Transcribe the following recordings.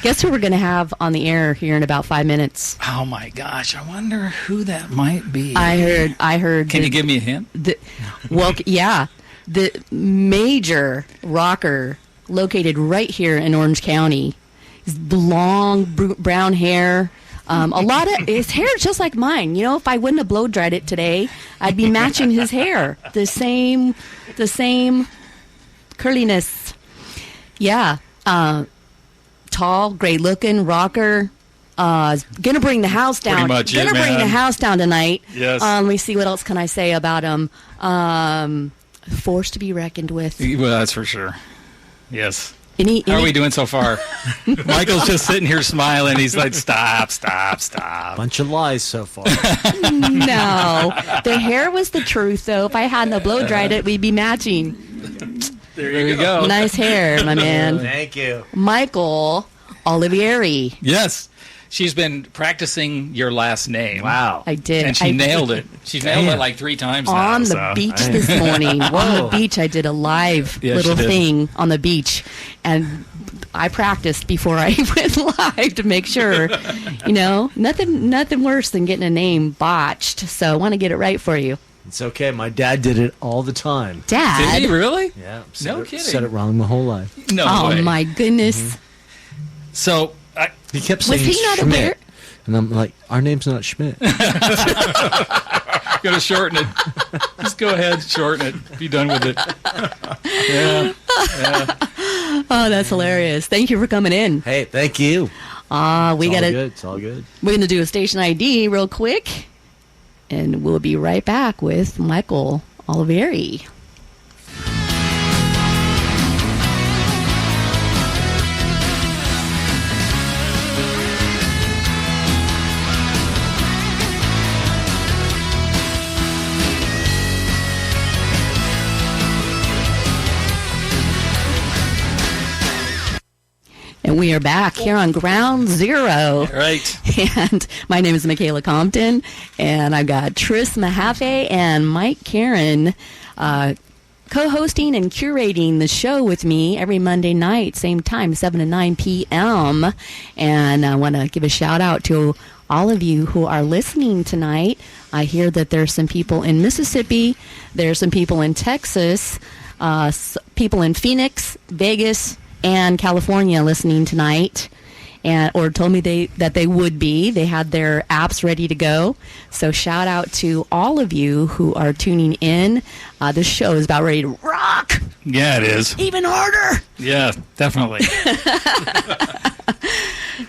Guess who we're going to have on the air here in about 5 minutes? Oh my gosh! I wonder who that might be. I heard. Can you give me a hint? Yeah, the major rocker located right here in Orange County. His long brown hair. A lot of his hair is just like mine. You know, if I wouldn't have blow dried it today, I'd be matching his hair. The same curliness. Yeah. Tall, great looking rocker. Gonna bring the house down. Pretty much gonna bring the house down tonight. Yes. Let me see, what else can I say about him? Force to be reckoned with. Well, that's for sure. Yes. How are we doing so far? Michael's just sitting here smiling. He's like, stop. Bunch of lies so far. No. The hair was the truth, though. If I hadn't blow dried it, we'd be matching. There you go. Nice hair, my man. Thank you. Michael Olivieri. Yes. She's been practicing your last name. Wow. I did. And she nailed it. She's nailed it like 3 times now. On the beach this morning. On the beach, I did a live little thing on the beach. And I practiced before I went live to make sure. You know, nothing worse than getting a name botched. So I want to get it right for you. It's okay. My dad did it all the time. Dad? Did he really? Yeah. No kidding. Said it wrong my whole life. No way. Oh, my goodness. So... He kept saying Was he not Schmidt. aware? And I'm like, our name's not Schmidt. Gotta shorten it. Just go ahead, shorten it. Be done with it. Yeah. Oh, that's hilarious. Thank you for coming in. Hey, thank you. It's all good. We're gonna do a station ID real quick, and we'll be right back with Michael Olivieri. And we are back here on Ground Zero. Right. And my name is Michaela Compton, and I've got Tris Mahaffey and Mike Karen co-hosting and curating the show with me every Monday night, same time, 7 to 9 p.m. And I want to give a shout-out to all of you who are listening tonight. I hear that there's some people in Mississippi, there's some people in Texas, people in Phoenix, Vegas, and California listening tonight, or told me that they would be. They had their apps ready to go. So shout out to all of you who are tuning in. This show is about ready to rock. Yeah, it is. Even harder. Yeah, definitely.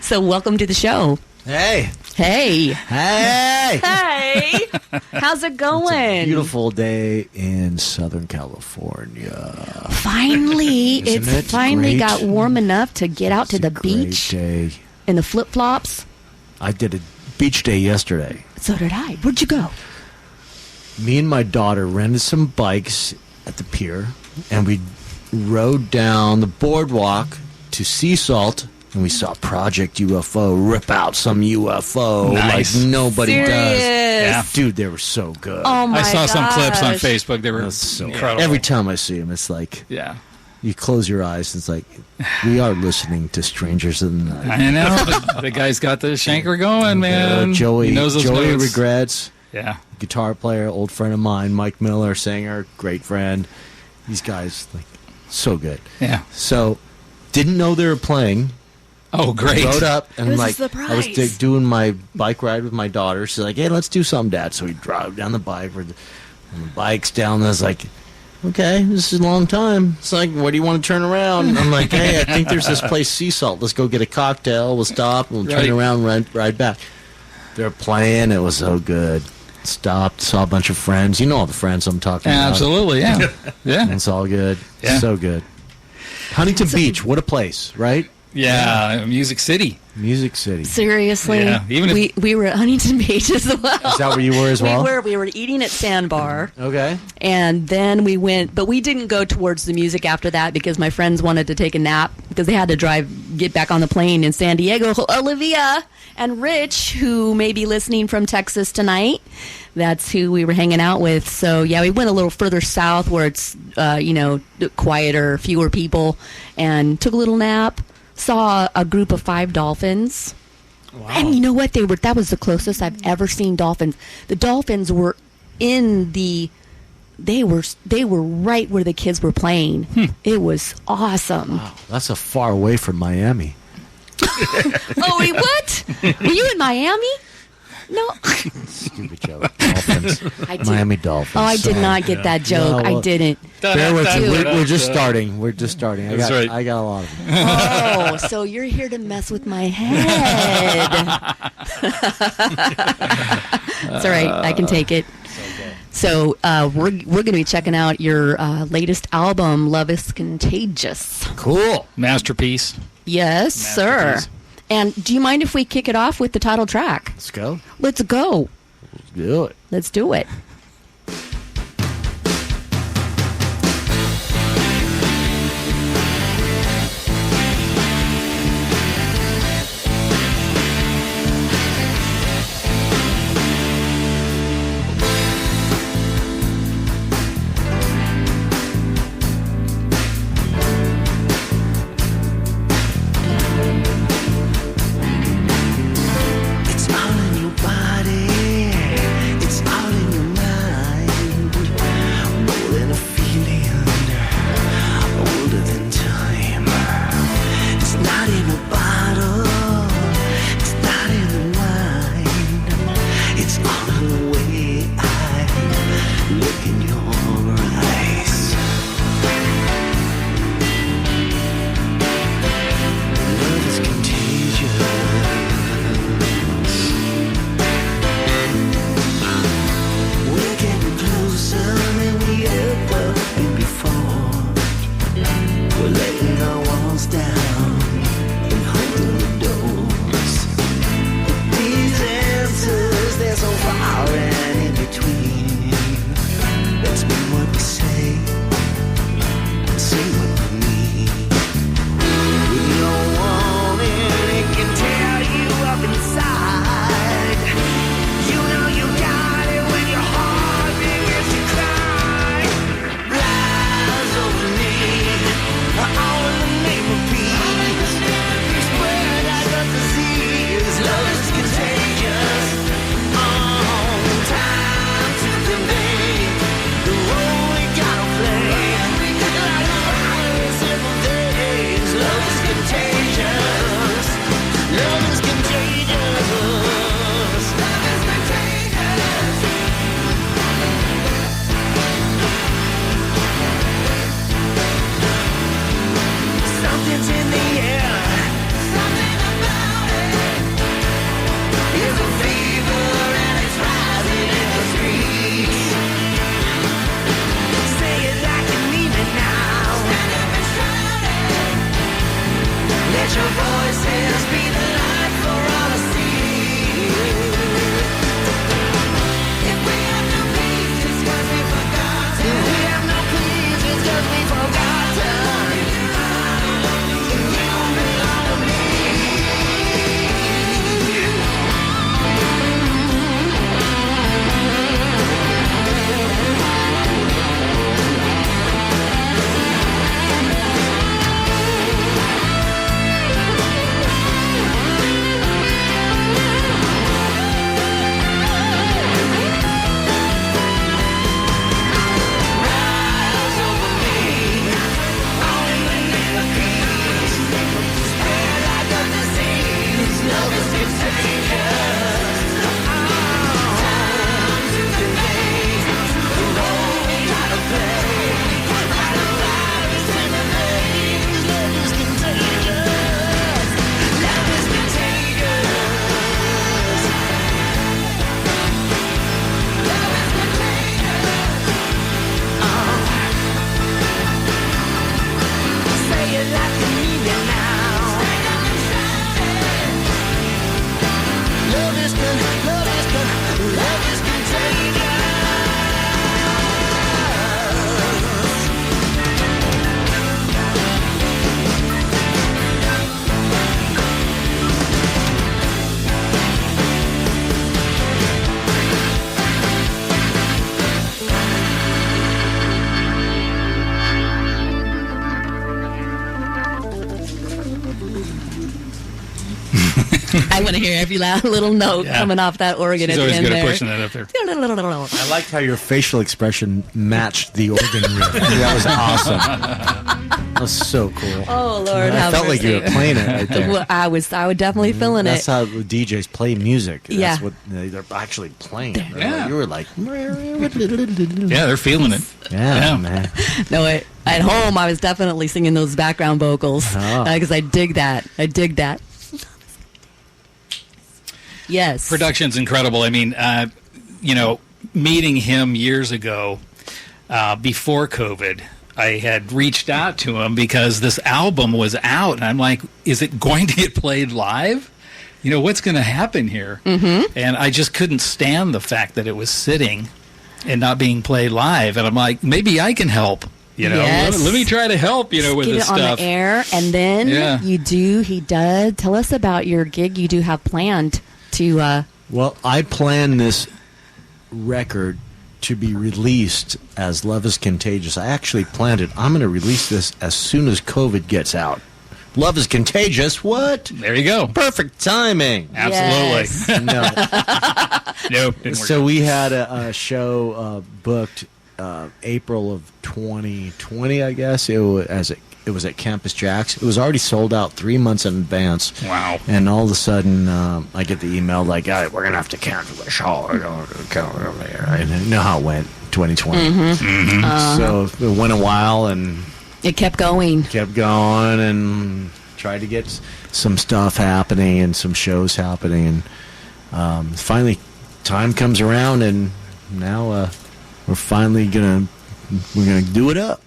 So welcome to the show. Hey. Hey. Hey. Hey. How's it going? It's a beautiful day in Southern California. Finally, Isn't it finally great? got warm enough to get out to the Great beach day. in the flip-flops. I did a beach day yesterday. So did I. Where'd you go? Me and my daughter rented some bikes at the pier, and we rode down the boardwalk to Sea Salt, and we saw Project UFO rip out some UFO Nice. like nobody Serious? does. Yeah. Dude, they were so good. Oh my I saw some clips on gosh. Facebook. They were That's so incredible. Every time I see them, it's like Yeah. you close your eyes, and it's like we are listening to Strangers in the Night. I know. The guy's got the shanker going, man. Joey, He knows those Joey notes. Regrets, Yeah. guitar player, old friend of mine, Mike Miller, singer, great friend. These guys, like, so good. Yeah. So, didn't know they were playing. Oh, great. Rode up and It was a like I was surprise. doing my bike ride with my daughter. She's like, "Hey, let's do something, Dad." So we drove down the bike. And the bike's down. And I was like, "Okay, this is a long time." It's like, "What do you want to turn around?" And I'm like, "Hey, I think there's this place, Sea Salt. Let's go get a cocktail. We'll stop. We'll turn Right. around, ride back." They're playing. It was so good. Stopped. Saw a bunch of friends. You know all the friends I'm talking about. Absolutely, yeah. Yeah. It's all good. Yeah. So good. Huntington Beach. What a place, right? Yeah. Music City. Music City. Seriously, Yeah, even if- we were at Huntington Beach as well. Is that where you were as well? We were eating at Sandbar, Okay. and then we went, but we didn't go towards the music after that because my friends wanted to take a nap because they had to get back on the plane in San Diego. Olivia and Rich, who may be listening from Texas tonight, that's who we were hanging out with. So, yeah, we went a little further south where it's, quieter, fewer people, and took a little nap. Saw a group of 5 dolphins. Wow. And you know what? That was the closest I've ever seen dolphins. The dolphins were they were right where the kids were playing. It was awesome. Wow, that's a far away from Miami. Oh, wait, what? Were you in Miami? No. Stupid joke. Dolphins. Miami Dolphins. Oh, I did not get that joke. No, well, I didn't. Bear with me. We're just starting. We're just starting. That's right. I got a lot of them. Oh, so you're here to mess with my head. It's all right. I can take it. So we're going to be checking out your latest album, Love is Contagious. Cool. Masterpiece. Yes, sir. And do you mind if we kick it off with the title track? Let's go. Let's go. Let's do it. Let's do it. It's all in your body, it's all in your mind, more than a feeling, older than time. It's not in a bottle, it's not in the mind, it's all in the way I look in your eyes. Love is contagious. We're getting closer than we ever been before. We're letting our walls down and holding the doors. These answers, they're so far and in between. Let's mean what we say and say what we mean. When you're wanting, it can tear you up inside. You know you got it when your heart begins to cry. Lies over me, all in the name of peace. Spread like a disease, love is contagious. Time to convey the role we gotta play. Like a virus in the days, love is contagious. Love is contagious. Love is contagious. Something's in the air. Something about it. It's a fever and it's rising in the streets. Say it like you mean it now. Stand up and shout it. Let your voices be the light for all to see. If we have no peace, it's 'cause we forgot. If we have no peace, it's 'cause we forgot. You don't belong to me. Rise over me, all in the name of peace. Spread like a disease, love is contagious. Time to convey the role we gotta play. Like a virus in the veins, love is contagious. Love is contagious. Love is contagious. Say it like you mean it now. Stand up and shout it. Love is contagious. I want to hear every little note coming off that organ She's at the always end good at there. pushing that up there. I liked how your facial expression matched the organ riff. That was awesome. That was so cool. Oh Lord, I felt like you were playing it right there. Well, I was definitely feeling That's it. how DJs play music. Yeah. That's what they're actually playing. Yeah. You were like, Yeah, they're feeling it. yeah, man. No, at home I was definitely singing those background vocals Oh. because I dig that. I dig that. Yes. Production's incredible. I mean, meeting him years ago, before COVID, I had reached out to him because this album was out, and I'm like, is it going to get played live? What's going to happen here? Mm-hmm. And I just couldn't stand the fact that it was sitting and not being played live. And I'm like, maybe I can help. Yes. Let me try to help, with Get this it on stuff. the air, and then he does. Tell us about your gig you do have planned to... Well, I plan this record to be released as Love is Contagious. I actually planned it. I'm going to release this as soon as COVID gets out. Love is Contagious? What? There you go. Perfect timing. Absolutely. No. Nope. Didn't work. So we had a show booked April of 2020, I guess. It was at Campus Jacks. It was already sold out 3 months in advance. Wow. And all of a sudden, I get the email like, "All right, we're going to have to cancel the show." And you know how it went, 2020. Uh-huh. So it went a while and It kept going. and tried to get some stuff happening and some shows happening. And finally, time comes around, and now we're finally gonna do it up.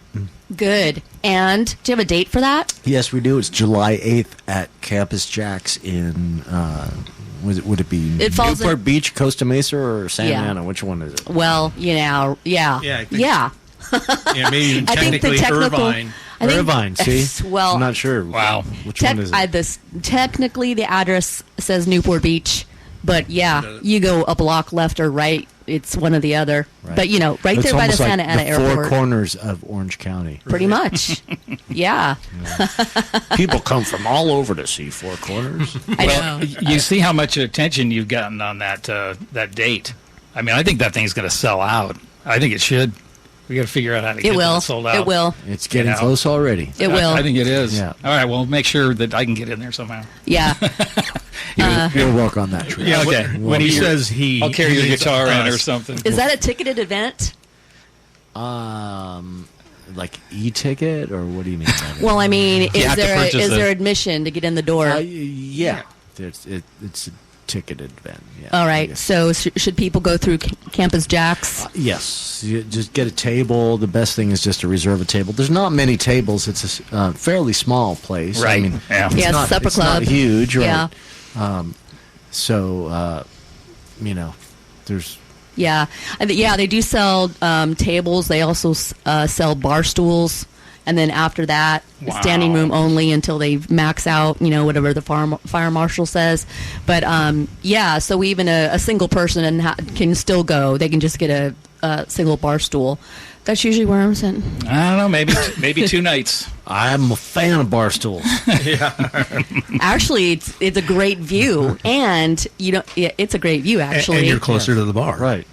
Good. And do you have a date for that? Yes, we do. It's July 8th at Campus Jacks in, would it be It falls Newport in- Beach, Costa Mesa, or Santa Yeah. Ana? Which one is it? Well, yeah. Yeah, I think- Yeah. Yeah, maybe even I think the technically technical... Irvine. I think- Irvine, see? Well, I'm not sure. Wow. Which one is it? Technically, the address says Newport Beach, but yeah, you go a block left or right. It's one or the other. Right. But, right It's there by the almost like Santa Ana the Airport. four corners of Orange County. Pretty much. Yeah. People come from all over to see Four Corners. I know. You see how much attention you've gotten on that date. I mean, I think that thing's going to sell out. I think it should. We got to figure out how to get It will. that sold out. It will. It's getting know. close already. It will. I think it is. Yeah. All right. Well, make sure that I can get in there somehow. Yeah. We'll work on that trip. Yeah. Okay. When he says he, I'll carry he your means guitar in or us. something. Is that a ticketed event? Like e-ticket, or what do you mean? By that? Well, I mean, You is have to purchase is a- there admission to get in the door? Yeah. It's a ticketed event. Yeah. All right. Yeah. So should people go through Campus Jacks? Yes, you just get a table. The best thing is just to reserve a table. There's not many tables. It's a fairly small place. Right. I mean, Yeah. it's Yeah, not, supper it's not club. huge. Right? Yeah. So, there's Yeah. Yeah, they do sell tables. They also sell bar stools. And then after that, Wow. standing room only until they max out, whatever the fire marshal says. But, yeah, so even a single person can still go. They can just get a single bar stool. That's usually where I'm sitting. I don't know. Maybe 2 nights. I'm a fan of bar stools. Actually, it's a great view. And, it's a great view, actually. And you're closer to the bar. Right.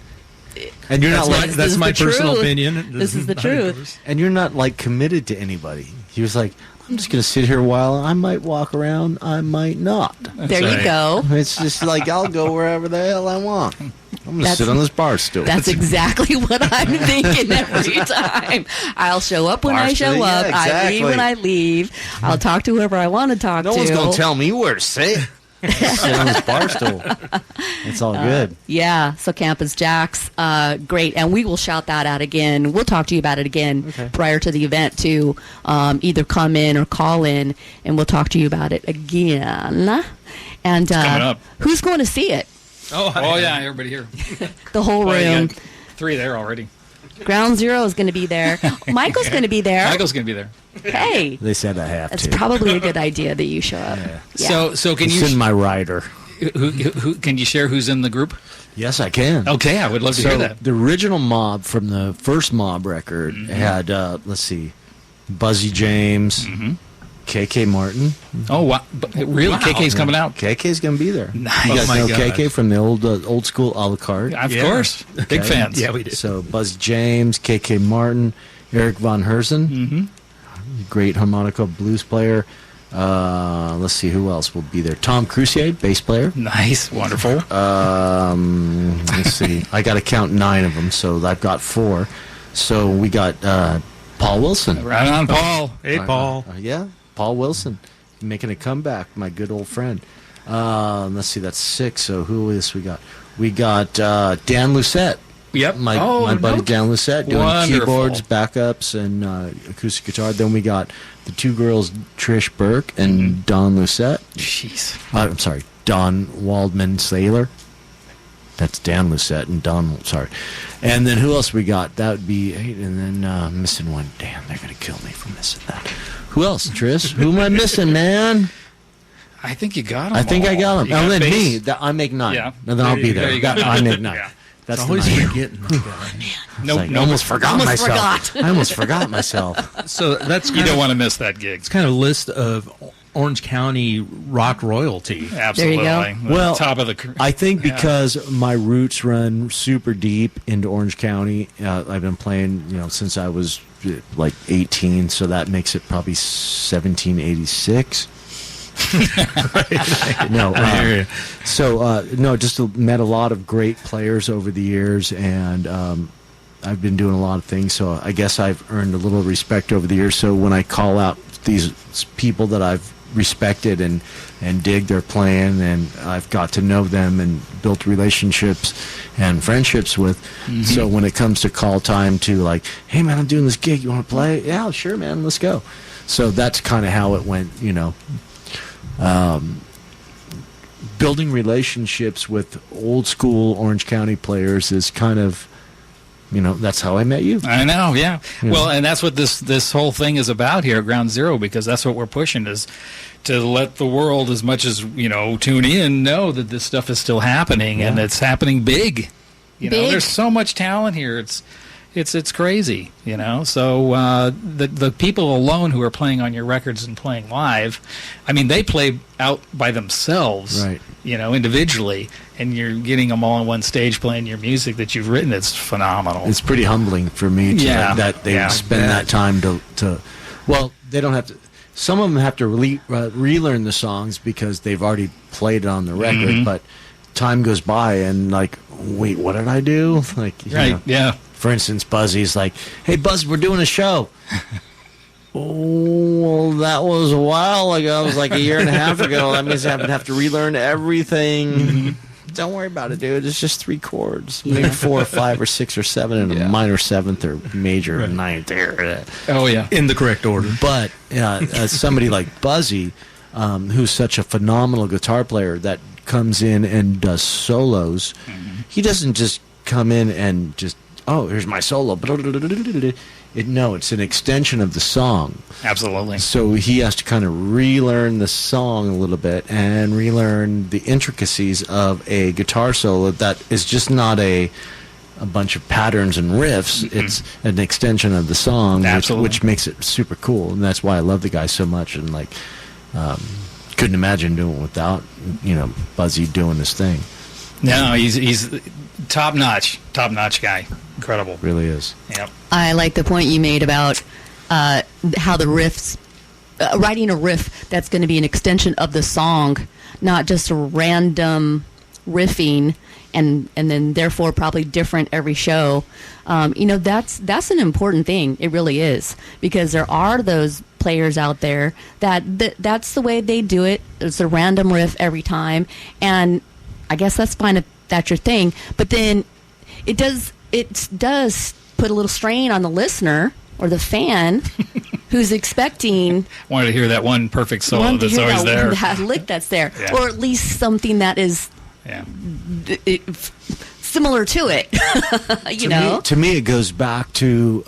And you're That's not my, like that's is my the personal truth. opinion. This is the Not truth. yours. and you're not like committed to anybody. He was like, I'm just gonna sit here a while. I might walk around. I might not. There you right. go. It's just like I'll go wherever the hell I want. I'm gonna That's- sit on this bar stool. That's exactly what I'm thinking every time. I'll show up when I show Yeah, up. I exactly. leave when I leave. I'll talk to whoever I want to talk no to. one's gonna tell me where to sit. Sit on this bar stool. It's all good. Yeah, so Campus Jacks, great. And we will shout that out again. We'll talk to you about it again Okay. prior to the event, too. Either come in or call in, and we'll talk to you about it again. And coming up. who's going to see it? Oh yeah, everybody here. The whole Well, you room. got 3 there already. Ground Zero is going to be there. Michael's going to be there. Michael's going to be there. Hey, They said I have it's to. probably a good idea that you show up. Yeah. So can It's you in my rider. who can you share who's in the group? Yes, I can. Okay, I would love to hear So that. the original Mob from the first Mob record had let's see, Buzzy James, KK Martin. Oh, wow. But really? Wow. KK's coming out? KK's going to be there. Nice. You guys Oh my know gosh. KK from the old school a la carte? Of Yeah. course. Big Okay. fans. Yeah, we did. So Buzz James, KK Martin, Eric Von Herzen, great harmonica blues player. Let's see who else will be there. Tom Crucier, bass player. Nice. Wonderful. Let's see. I got to count 9 of them, so I've got 4. So we got Paul Wilson. Right on, Paul. Hey, Paul. Yeah, Paul Wilson making a comeback. My good old friend. Let's see. That's 6. So who else we got? We got Dan Lucette. Yep. My Oh, buddy no- Dan Lucette doing Wonderful. keyboards, backups, and acoustic guitar. Then we got the 2 girls, Trish Burke and Dawn Lucette. Jeez. I'm sorry, Don Waldman Saylor. That's Dan Lucette and Don. Sorry, and then who else we got? That would be 8, and then missing one. Damn, they're gonna kill me for missing that. Who else, Trish? Who am I missing, man? I think you got them. I think I got them. You Oh, got then bass? me. I make 9. Yeah. And then I'll be There there. you go. I make 9. Yeah. That's the Always 9. forgetting. Nope. Like, I nope. almost forgot Almost myself. forgot. I almost forgot myself. So that's You kind don't of, want to miss that gig. it's kind of a list of Orange County rock royalty. Absolutely. There you The Well, top of the. I think because my roots run super deep into Orange County, I've been playing, since I was like 18, so that makes it probably 1786. No, I hear you. so no, just met a lot of great players over the years, and I've been doing a lot of things. So I guess I've earned a little respect over the years. So when I call out these people that I've respected and dig their playing, and I've got to know them and built relationships and friendships with. So when it comes to call time to like, hey man, I'm doing this gig, you want to play? Yeah, sure man, let's go. So that's kind of how it went, building relationships with old school Orange County players is kind of, that's how I met you. I know, yeah. Well, and that's what this whole thing is about here at Ground Zero, because that's what we're pushing, is to let the world, as much as tune in, know that this stuff is still happening, and it's happening big. Big. There's so much talent here. It's crazy. So the people alone who are playing on your records and playing live, I mean, they play out by themselves, Right. Individually, and you're getting them all on one stage playing your music that you've written. It's phenomenal. It's pretty humbling for me to Yeah. that they Yeah. spend that time to. Well, they don't have to. Some of them have to relearn the songs because they've already played it on the record. But time goes by and like, wait, what did I do? Like, Right, yeah. For instance, Buzzy's like, "Hey, Buzz, we're doing a show." Oh, well, that was a while ago. It was like a year and a half ago. That means I would have to relearn everything. Don't worry about it, dude. It's just 3 chords, maybe 4 or 5 or 6 or 7, and a minor 7th or major 9th there. Oh, yeah. In the correct order. But somebody like Buzzy, who's such a phenomenal guitar player that comes in and does solos, he doesn't just come in and just, oh, here's my solo. No, it's an extension of the song. Absolutely. So he has to kind of relearn the song a little bit and relearn the intricacies of a guitar solo that is just not a bunch of patterns and riffs. It's an extension of the song, Absolutely. which makes it super cool. And that's why I love the guy so much. And like, couldn't imagine doing it without, Buzzy doing this thing. No, he's top notch guy. Incredible. Really is. Yep. I like the point you made about how the riffs, writing a riff that's going to be an extension of the song, not just a random riffing, and then therefore probably different every show. That's an important thing. It really is, because there are those players out there that's the way they do it. It's a random riff every time, and I guess that's fine if that's your thing. But then it does put a little strain on the listener or the fan who's expecting Wanted to hear that one perfect solo one to that's hear always there. that lick that's there, Yeah. or at least something that is Yeah. similar to it. To me, it goes back to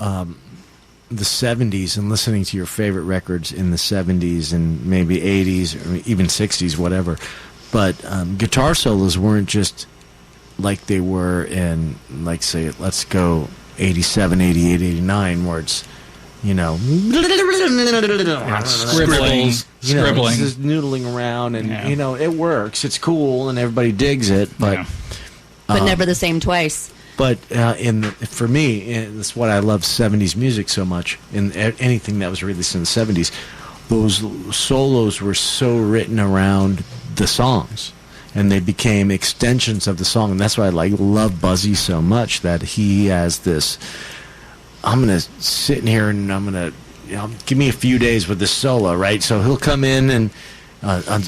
the 70s and listening to your favorite records in the 70s and maybe 80s or even 60s, whatever. But guitar solos weren't just like they were in, like, say, let's go 87, 88, 89, where it's, Scribbling. It's just noodling around, and it works. It's cool, and everybody digs it. But But never the same twice. But for me, that's what I love 70s music so much. In anything that was released in the 70s, those solos were so written around the songs, and they became extensions of the song. And that's why I love Buzzy so much, that he has this. I'm gonna sit in here and I'm gonna give me a few days with this solo, right? So he'll come in and.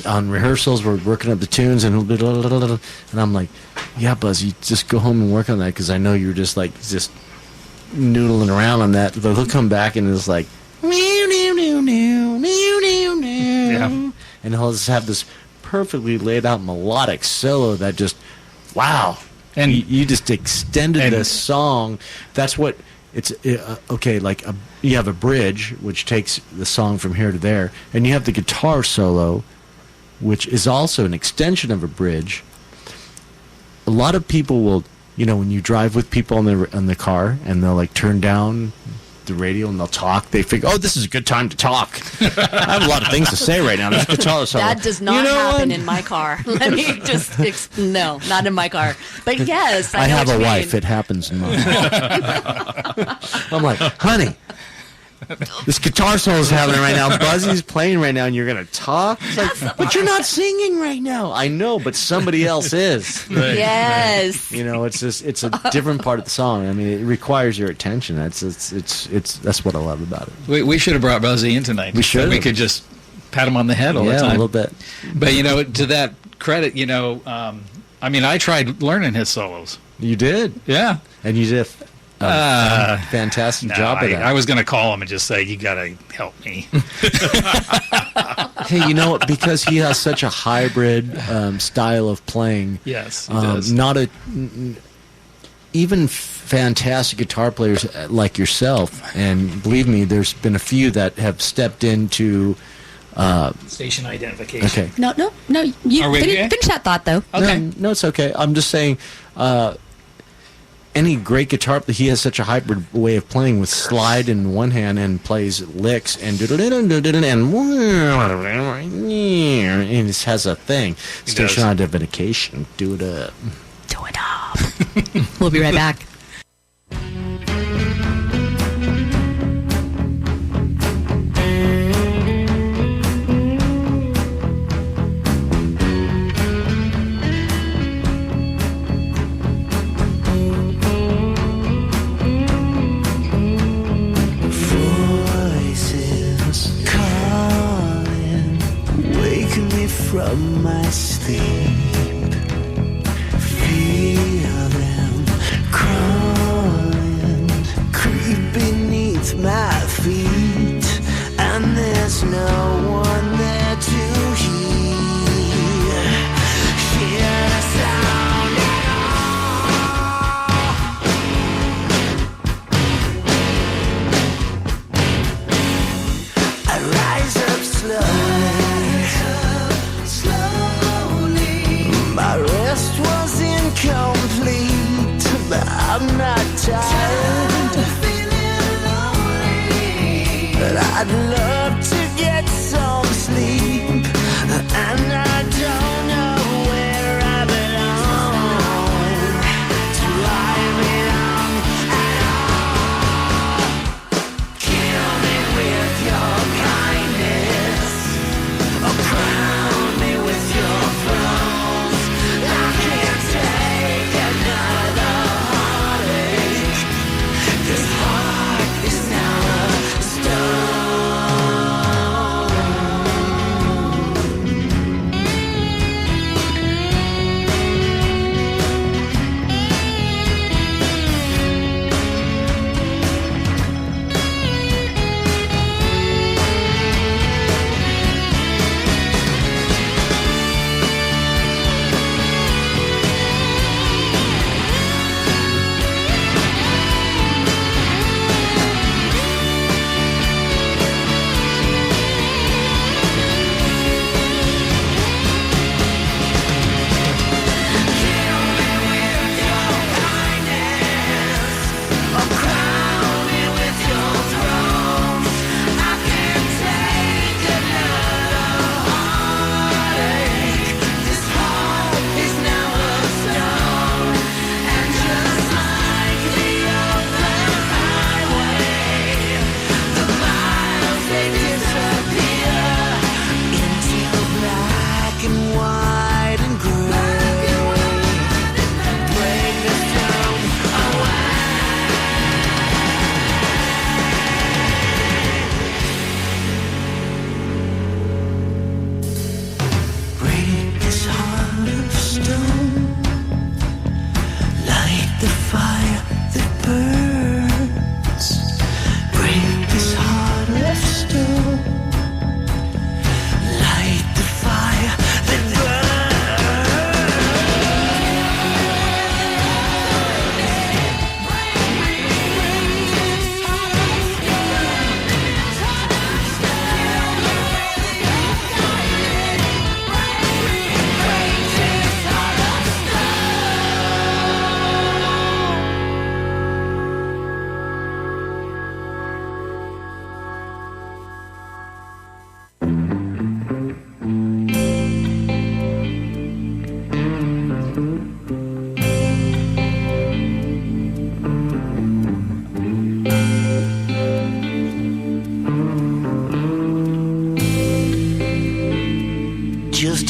On rehearsals, we're working up the tunes, and he'll be, and I'm like, yeah, Buzz, you just go home and work on that, because I know you're just noodling around on that. But he'll come back and it's like, and he'll just have this perfectly laid out melodic solo that just, wow. And you just extended the song. That's what it's okay. You have a bridge, which takes the song from here to there, and you have the guitar solo, which is also an extension of a bridge. A lot of people will, when you drive with people in the car, and they'll turn down the radio and they'll talk. They figure, this is a good time to talk. I have a lot of things to say right now. There's a guitar solo. That does not happen in my car. Let me just no, not in my car. But yes, I know have what a you wife. mean. It happens in mine. I'm like, honey, this guitar solo is happening right now. Buzzy's playing right now, and you're gonna talk. It's like, but you're not singing right now. I know, but somebody else is. Right. Yes. It's a different part of the song. I mean, it requires your attention. That's what I love about it. We should have brought Buzzy in tonight. We should. So we could just pat him on the head all the time. Yeah, a little bit. But to that credit, I tried learning his solos. You did. Yeah. And you did a fantastic job of that. I was going to call him and just say, you got to help me. Hey, because he has such a hybrid style of playing. Yes, he does. Even fantastic guitar players like yourself, and believe me, there's been a few that have stepped into station identification. Okay. No. You Are we okay? finish that thought, though. Okay. No, it's okay. I'm just saying, any great guitar, he has such a hybrid way of playing with slide in one hand and plays licks and and it has a thing. Station identification. Do it up. Do it up. We'll be right back. From my sleep, feel them crawling, creep beneath my feet, and there's no one there to hear the sound at all. I rise up slowly. My rest was incomplete, but I'm not tired. But I'd love to get some sleep, and I don't know where I belong. Do I belong at all? Kill me with your kindness, or crown me with your throne.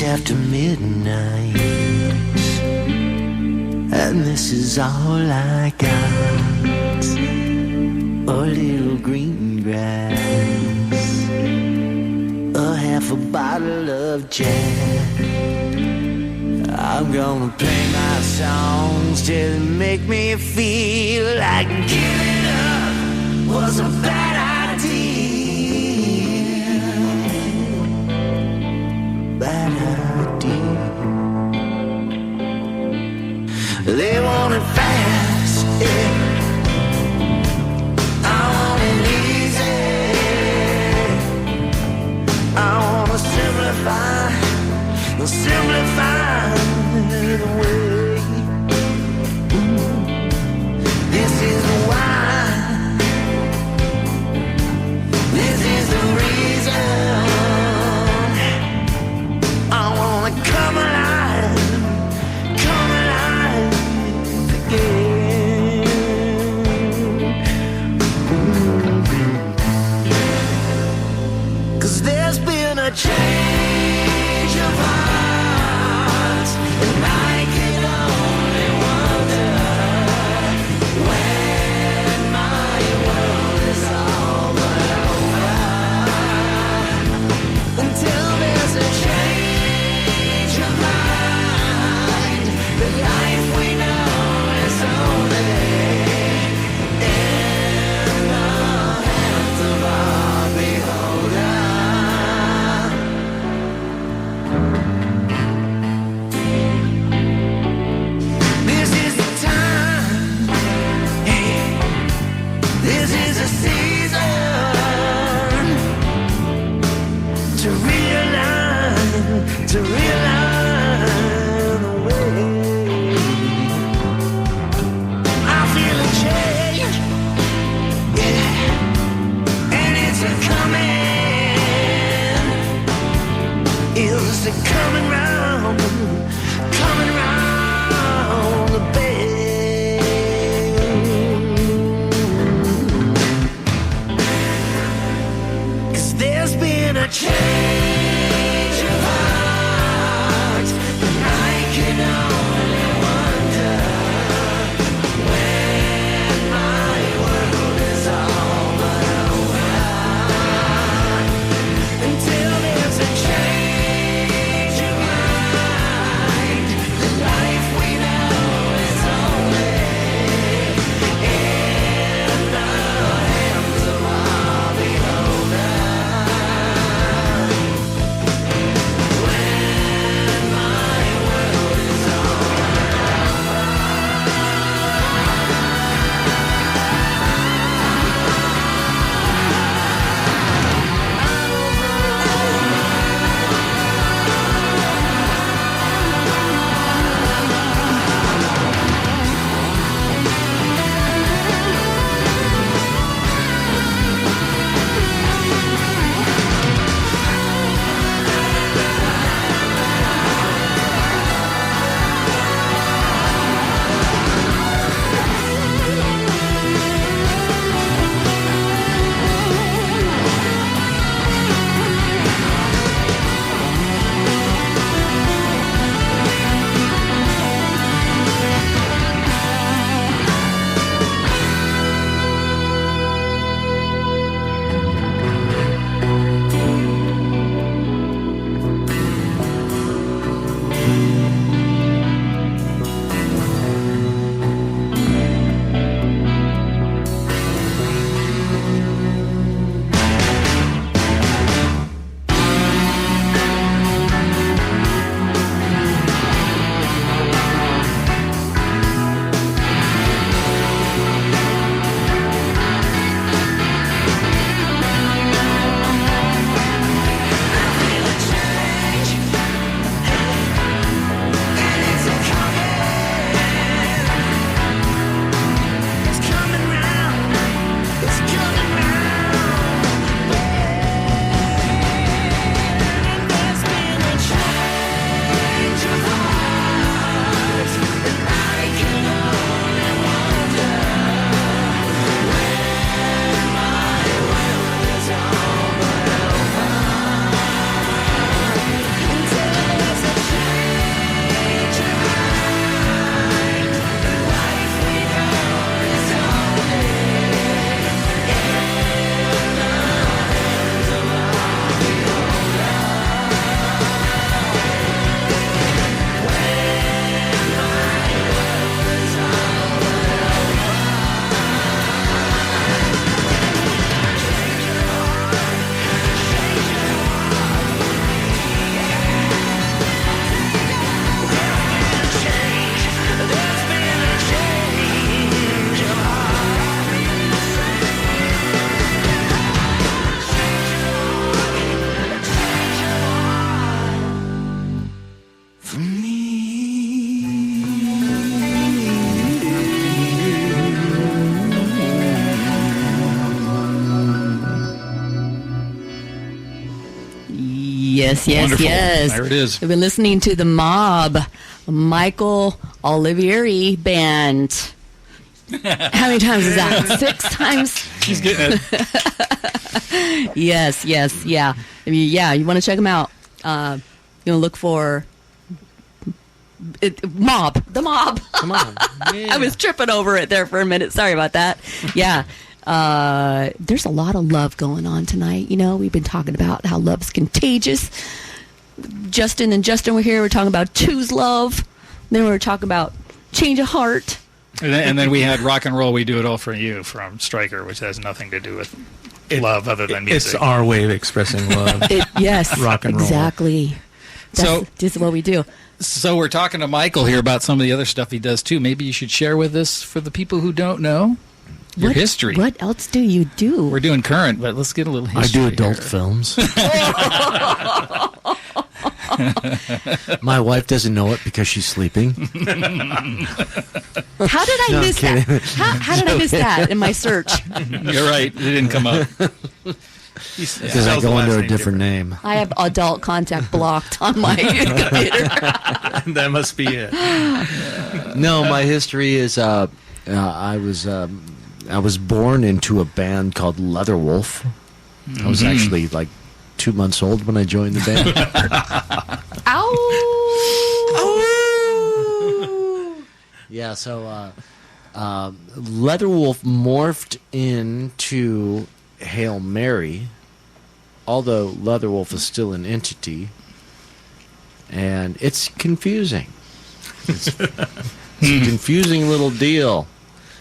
after midnight, and this is all I got. A little green grass, a half a bottle of Jack. I'm gonna play my songs till they make me feel like giving up was a bad idea. Bad idea. They want it fast, yeah. I want it easy. I wanna simplify the way. This is why. This is the reason. I wanna come alive again. Cause there's been a change of heart, and I can only wonder when my world is all but over. Until there's a change of mind, the life we know is only in the hands of our beholder. This is the time, yeah. This is the season to realign the way. I feel a change, yeah, and it's a coming. It's a coming round the bend. 'Cause there's been a change of heart, and I can only wonder when my world is all but over. Until there's a change of mind, the life we know is only in the hands of our beholder. Yes, yes, Wonderful. yes. There it is. We've been listening to the Mob, Michael Olivieri Band. How many times is that? 6 times? He's getting it. Yes, yes, yeah. I mean, yeah, you want to check them out. You know, look for Mob, the Mob. Come on. Yeah. I was tripping over it there for a minute. Sorry about that. Yeah. There's a lot of love going on tonight. You know, we've been talking about how love's contagious. Justin and Justin were here. We're talking about choose love. Then we were talking about change of heart. And then we had rock and roll. We do it all for you from Stryker, which has nothing to do with love other than music. It's our way of expressing love. Yes, Rock and roll. exactly. So- This is what we do. So we're talking to Michael here about some of the other stuff he does too. Maybe you should share with us, for the people who don't know, your history. What else do you do? We're doing current, but let's get a little I history. do adult here. films. My wife doesn't know it because she's sleeping. How did I No, I'm miss that? kidding. How did I miss that in my search? You're right. It didn't come up. Because I go under a different name. I have adult contact blocked on my computer. That must be it. No, my history is I was born into a band called Leatherwolf. I was actually like 2 months old when I joined the band. Ow! Yeah, so Leatherwolf morphed into Hail Mary, although Leatherwolf is still an entity, and it's confusing. It's a confusing little deal,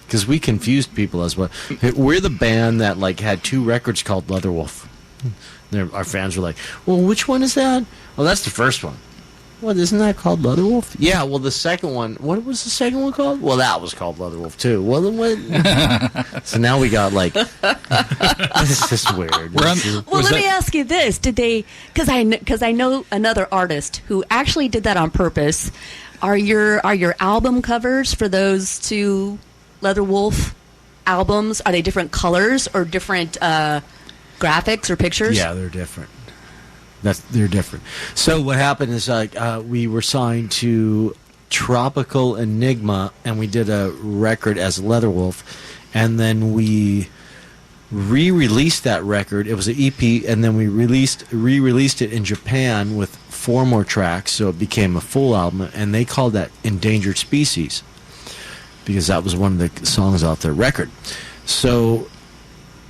because we confused people as well. We're the band that like had 2 records called Leatherwolf. Our fans were like, well, which one is that? Well, that's the first one. What, isn't that called Leatherwolf? Yeah, well, the second one, what was the second one called? Well, that was called Leatherwolf, too. Well, then what? So now we got, like, this is weird. Well, let me ask you this: did they? Because I know another artist who actually did that on purpose. Are your album covers for those 2 Leatherwolf albums? Are they different colors or different graphics or pictures? Yeah, they're different. They're different. So what happened is we were signed to Tropical Enigma, and we did a record as Leatherwolf, and then we re-released that record. It was an EP, and then we re-released it in Japan with 4 more tracks, so it became a full album, and they called that Endangered Species because that was one of the songs off their record. So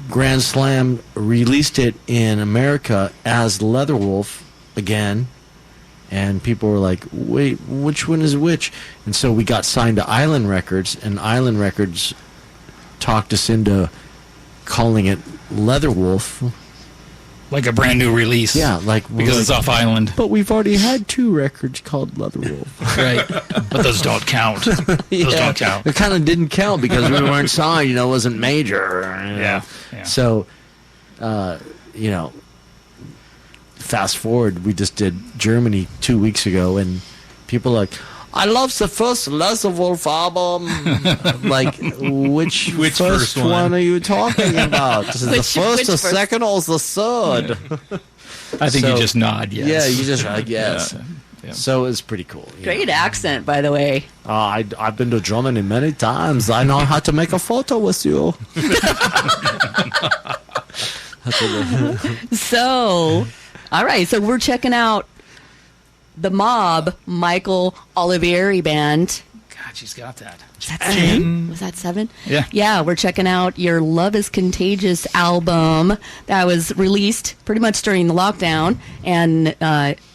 Grand Slam released it in America as Leatherwolf again, and people were like, wait, which one is which? And so we got signed to Island Records, and Island Records talked us into calling it Leatherwolf. Like a brand new release. Yeah, like because it's off island. But we've already had 2 records called Leatherwolf. Right. But those don't count. Those don't count. It kind of didn't count because we weren't signed, it wasn't major. Yeah. So, fast forward, we just did Germany 2 weeks ago, and people are like, I love the first Leatherwolf album. Like, which first one are you talking about? Is it the first, the second, or the third? I think you just nod, yes. Yeah, you just yes. Yeah. So it's pretty cool. Great accent, by the way. I've been to Germany many times. I know how to make a photo with you. So, all right. So we're checking out the Mob, Michael Olivieri Band. God, she's got that. Was that 7? Was that 7? Yeah. Yeah, we're checking out your Love is Contagious album that was released pretty much during the lockdown, and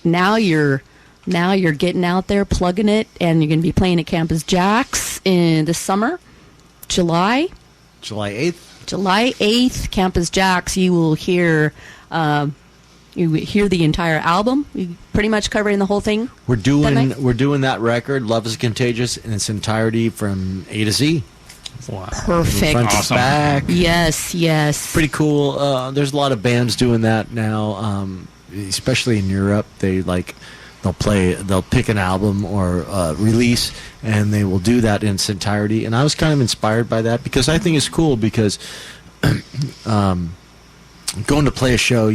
now you're getting out there, plugging it, and you're going to be playing at Campus Jack's in the summer, July 8th, Campus Jack's. You will hear the entire album. You pretty much covering the whole thing. We're doing that record, Love is Contagious, in its entirety from A to Z. Wow. Perfect. Front to back. Yes. Pretty cool. There's a lot of bands doing that now, especially in Europe. They'll pick an album or release, and they will do that in its entirety. And I was kind of inspired by that because I think it's cool because going to play a show,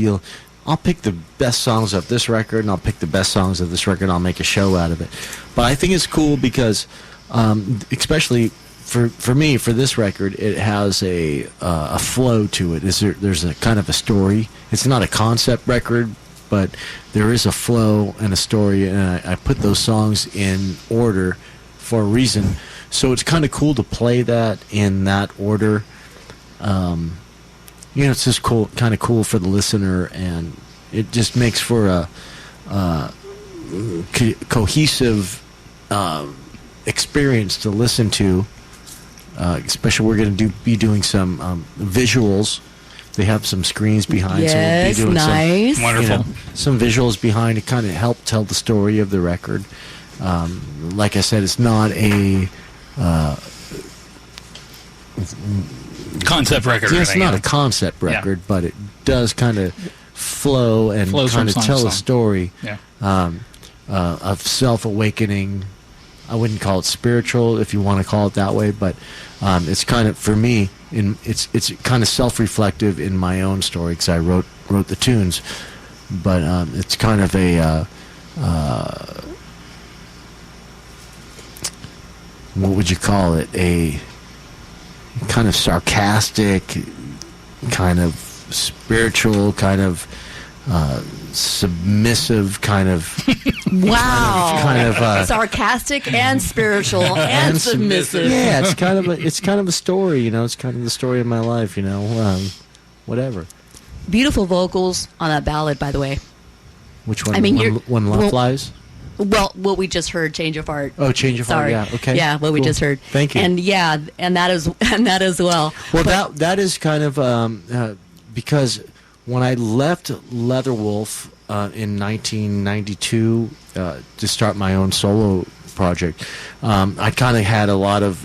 I'll pick the best songs of this record, and I'll pick the best songs of this record, and I'll make a show out of it. But I think it's cool because, especially for me, for this record, it has a flow to it. There's a kind of a story. It's not a concept record, but there is a flow and a story, and I put those songs in order for a reason. So it's kind of cool to play that in that order. It's just cool, kind of cool for the listener, and it just makes for a cohesive experience to listen to. Especially, we're going to be doing some visuals. They have some screens behind. Yes, so we'll be doing nice. Some, Wonderful. Some visuals behind to kind of help tell the story of the record. Like I said, it's not a Concept record. it's not a concept record, but it does kind of flow and Flows kind of from song tell to a song. story Yeah. of self-awakening. I wouldn't call it spiritual, if you want to call it that way, but it's kind of, for me, it's kind of self-reflective in my own story because I wrote the tunes, but it's kind of a what would you call it? A kind of sarcastic, kind of spiritual, kind of submissive, kind of Wow. kind of Sarcastic and spiritual and submissive. Yeah, it's kind of a story, It's kind of the story of my life, whatever. Beautiful vocals on that ballad, by the way. Which one? I mean, when love well- flies. Well, what we just heard, Change of Heart. Oh, Change of Heart. Sorry. Yeah. Okay. Yeah, what we cool. just heard. Thank you. And yeah, and that as well. Well, that is kind of because when I left Leatherwolf in 1992 to start my own solo project, I kind of had a lot of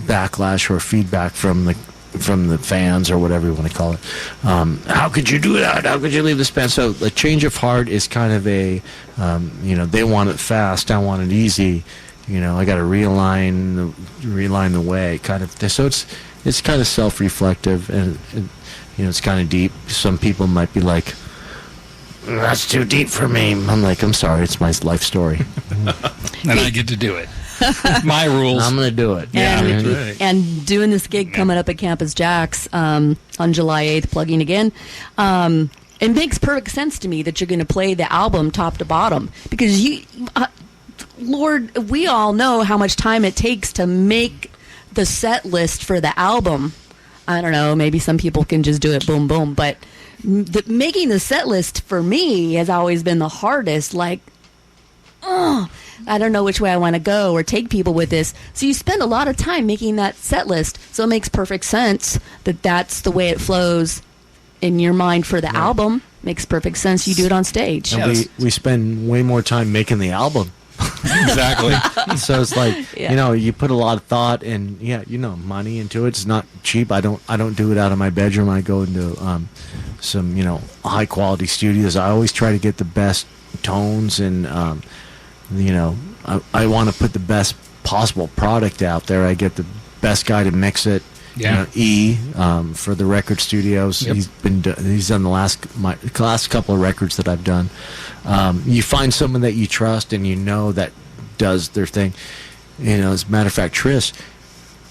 backlash or feedback from the fans or whatever you want to call it. How could you do that? How could you leave this band? So the Change of Heart is kind of a, they want it fast, I want it easy. I got to realign the way, kind of. So it's kind of self-reflective and it's kind of deep. Some people might be like, that's too deep for me. I'm like, I'm sorry, it's my life story. And I get to do it. My rules. I'm gonna do it. And, right. and doing this gig coming up at Campus Jacks on July 8th, plugging again, it makes perfect sense to me that you're going to play the album top to bottom because Lord, we all know how much time it takes to make the set list for the album. I don't know, maybe some people can just do it boom, boom, but making the set list for me has always been the hardest, I don't know which way I want to go or take people with this. So you spend a lot of time making that set list. So it makes perfect sense that that's the way it flows in your mind for the album. Makes perfect sense. You do it on stage. And we spend way more time making the album. Exactly. So it's like, Yeah. you put a lot of thought and money into it. It's not cheap. I don't do it out of my bedroom. I go into some high quality studios. I always try to get the best tones and I want to put the best possible product out there. I get the best guy to mix it. Yeah. For the record studios. Yep. He's done the last couple of records that I've done. You find someone that you trust and that does their thing. As a matter of fact, Tris,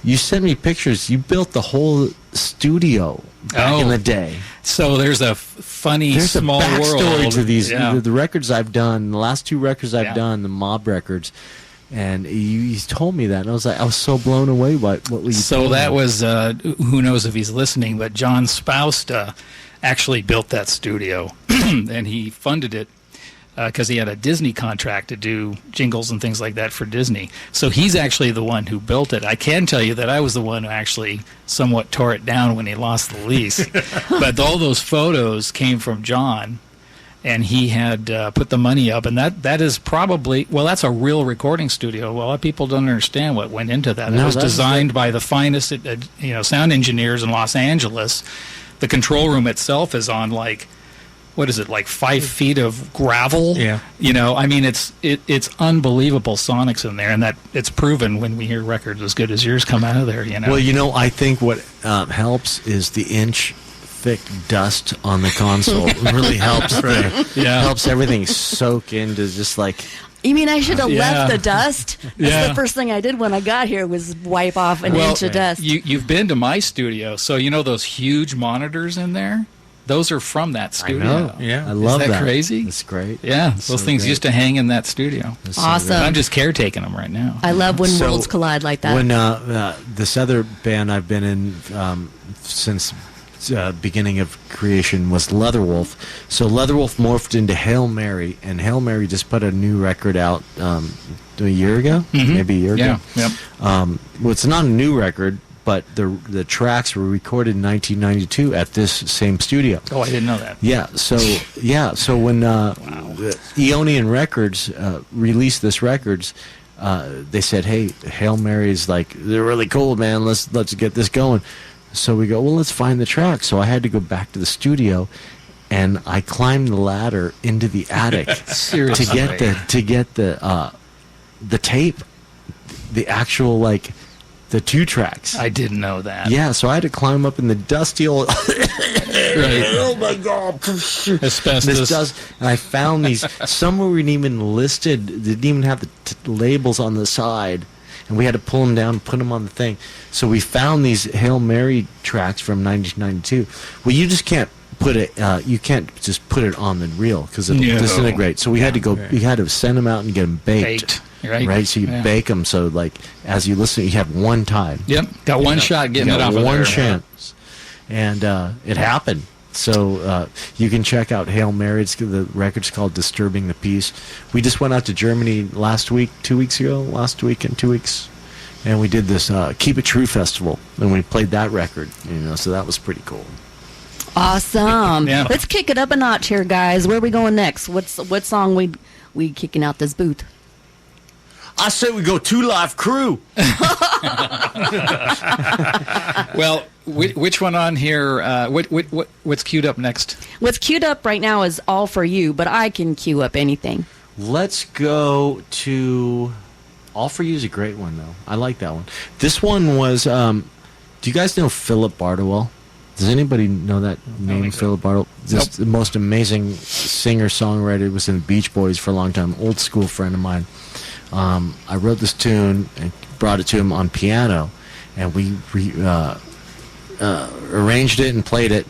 you sent me pictures. You built the whole studio back in the day. So there's a funny There's small a backstory world to these. Yeah. The records I've done, the last two records I've Yeah. done, the Mob records, and you told me that, and I was so blown away by what you So told that me. was who knows if he's listening, but John Spousta actually built that studio, and he funded it because he had a Disney contract to do jingles and things like that for Disney. So he's actually the one who built it. I can tell you that I was the one who actually somewhat tore it down when he lost the lease. But all those photos came from John, and he had put the money up. And that is probably, that's a real recording studio. Well, a lot of people don't understand what went into that. No, It was that's designed by the finest sound engineers in Los Angeles. The control room itself is on like 5 feet of gravel. Yeah. It's unbelievable sonics in there, and that it's proven when we hear records as good as yours come out of there. Well, I think what helps is the inch thick dust on the console. It really helps. Yeah. Helps everything soak into just like. You mean I should have Yeah. left the dust? That's Yeah. the first thing I did when I got here was wipe off an inch of dust. You've been to my studio, so you know those huge monitors in there? Those are from that I studio. know. Yeah. I love that crazy? It's great. Yeah, It's those so things great. used to hang in that studio. It's so Awesome. great. I'm just caretaking them right now. I love when So, worlds collide like that. When this other band I've been in since beginning of creation was Leatherwolf. So Leatherwolf morphed into Hail Mary, and Hail Mary just put a new record out a year ago, maybe a year Yeah, ago. yep. Well, it's not a new record, but the tracks were recorded in 1992 at this same studio. Oh, I didn't know that. Yeah, so when Eonian Records released this records, they said, "Hey, Hail Mary's like they're really cool, man. Let's get this going." So we go, well, let's find the track. So I had to go back to the studio, and I climbed the ladder into the attic Seriously. to get the tape, the actual like the 2 tracks. I didn't know that. Yeah, so I had to climb up in the dusty old. Right. Oh my god! Asbestos. This does, and I found these. Some weren't even listed. They didn't even have the labels on the side, and we had to pull them down and put them on the thing. So we found these Hail Mary tracks from 1992. Well, you just can't put it. You can't just put it on the reel because it'll No. disintegrate. So we had to go. We had to send them out and get them baked. Right. So you Yeah. bake them. So like as you listen, you have one time. Yep. Got one shot getting You it got off of one there. chance, and it happened. So you can check out Hail Mary. The record's called "Disturbing the Peace." We just went out to Germany last week, 2 weeks ago, last week and 2 weeks, and we did this Keep It True festival, and we played that record. So that was pretty cool. Awesome. Yeah. Let's kick it up a notch here, guys. Where are we going next? What song we kicking out this booth? I say we go 2 Live Crew. Well, which one on here? What's queued up next? What's queued up right now is All For You, but I can queue up anything. Let's go to All For You is a great one, though. I like that one. This one was, do you guys know Philip Bardowell? Does anybody know that name, think so. Philip Bardowell? Just the most amazing singer-songwriter. Was in the Beach Boys for a long time. Old school friend of mine. I wrote this tune and brought it to him on piano, and we arranged it and played it.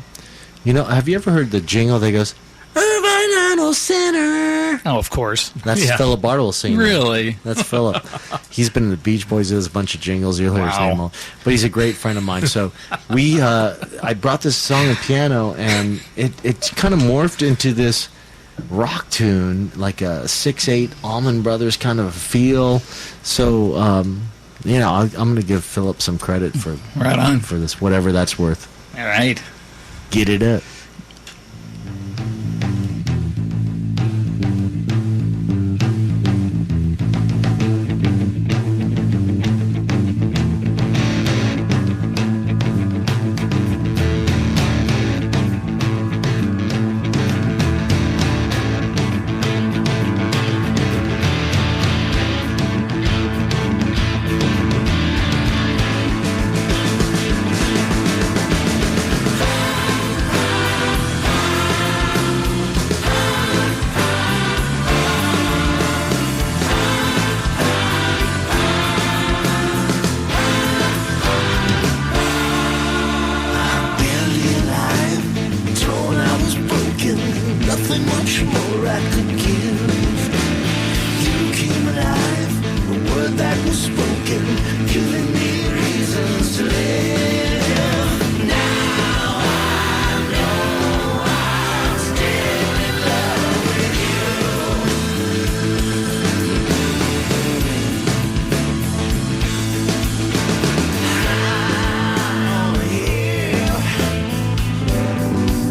Have you ever heard the jingle that goes, Irvine Idol Center? Oh, of course. That's Yeah. Philip Bardowell singing. that. Really? That's Philip. He's been in the Beach Boys. He does a bunch of jingles. You'll hear his Wow. name all. But he's a great friend of mine. So I brought this song on piano, and it kind of morphed into this rock tune, like a 6/8 Allman Brothers kind of feel. So I'm going to give Philip some credit for Right on. for this, whatever that's worth. All right. Get it up. Barely alive, torn I was broken, nothing much more I could give. You came alive, a word that was spoken, giving me reasons to live. Now I know I'm still in love with you.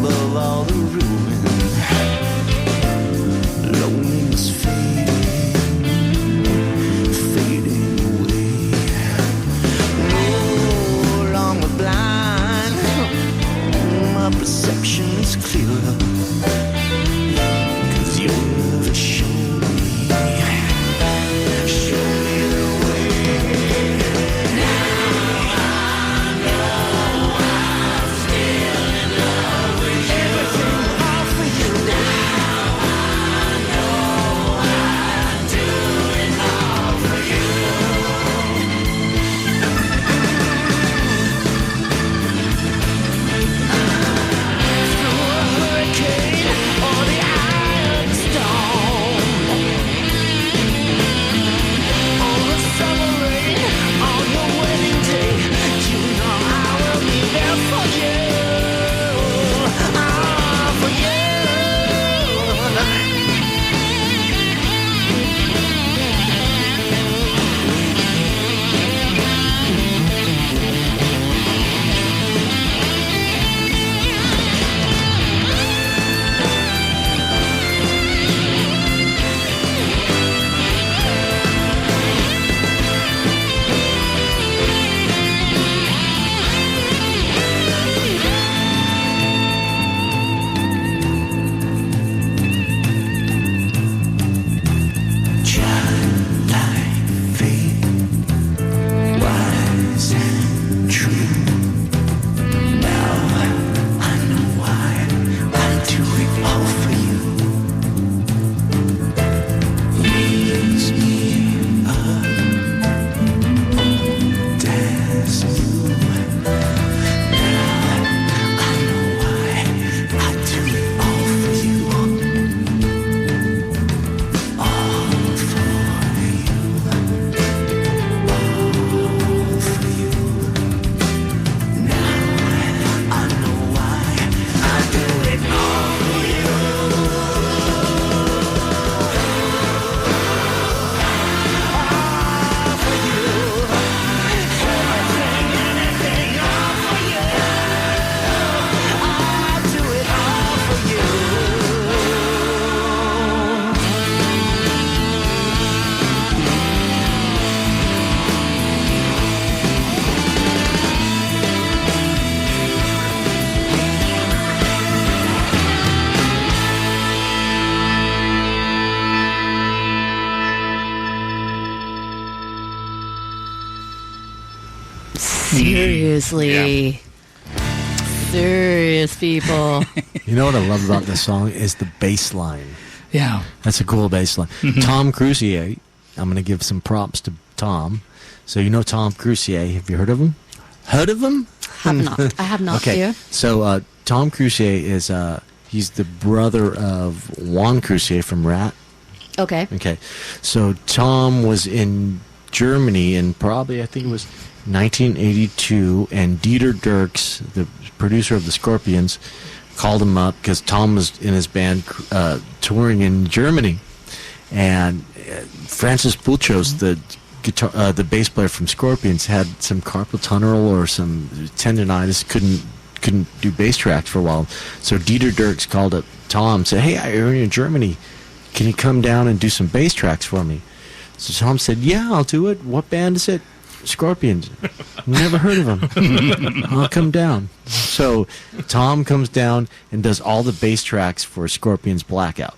Above all the ruin, Seriously. Serious people. You know what I love about this song is the bass line. Yeah. That's a cool bass line. Tom Crucier, I'm going to give some props to Tom. So you know Tom Crucier. Have you heard of him? Heard of him? I have not. Okay. Dear. So Tom Crucier is he's the brother of Juan Crucier from Rat. Okay. Okay. So Tom was in Germany in probably, I think it was 1982, and Dieter Dierks, the producer of the Scorpions, called him up because Tom was in his band touring in Germany, and Francis Puchos, the bass player from Scorpions, had some carpal tunnel or some tendonitis, couldn't do bass tracks for a while. So Dieter Dierks called up Tom, said, "Hey, I'm in Germany. Can you come down and do some bass tracks for me?" So Tom said, "Yeah, I'll do it. What band is it?" "Scorpions." "Never heard of them." "I'll come down." So Tom comes down and does all the bass tracks for Scorpions Blackout.